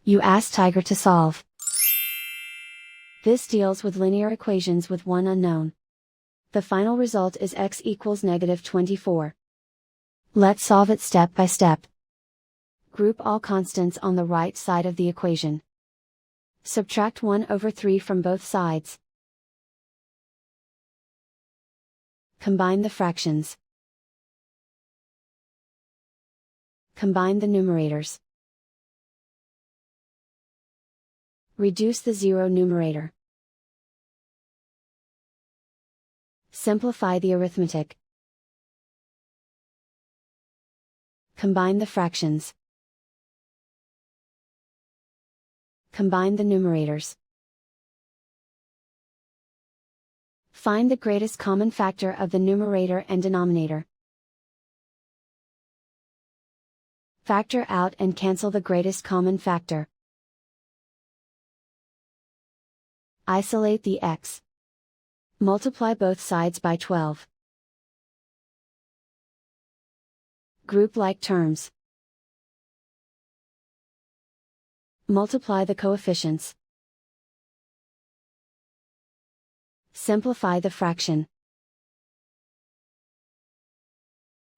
You ask Tiger to solve. This deals with linear equations with one unknown. The final result is x equals -24. Let's solve it step by step. Group all constants on the right side of the equation. Subtract 1/3 from both sides. Combine the fractions. Combine the numerators. Reduce the zero numerator. Simplify the arithmetic. Combine the fractions. Combine the numerators. Find the greatest common factor of the numerator and denominator. Factor out and cancel the greatest common factor. Isolate the x. Multiply both sides by 12. Group like terms. Multiply the coefficients. Simplify the fraction.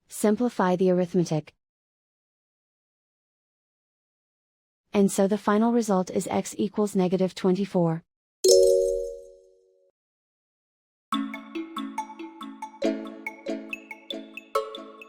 Simplify the arithmetic. And so the final result is x equals -24.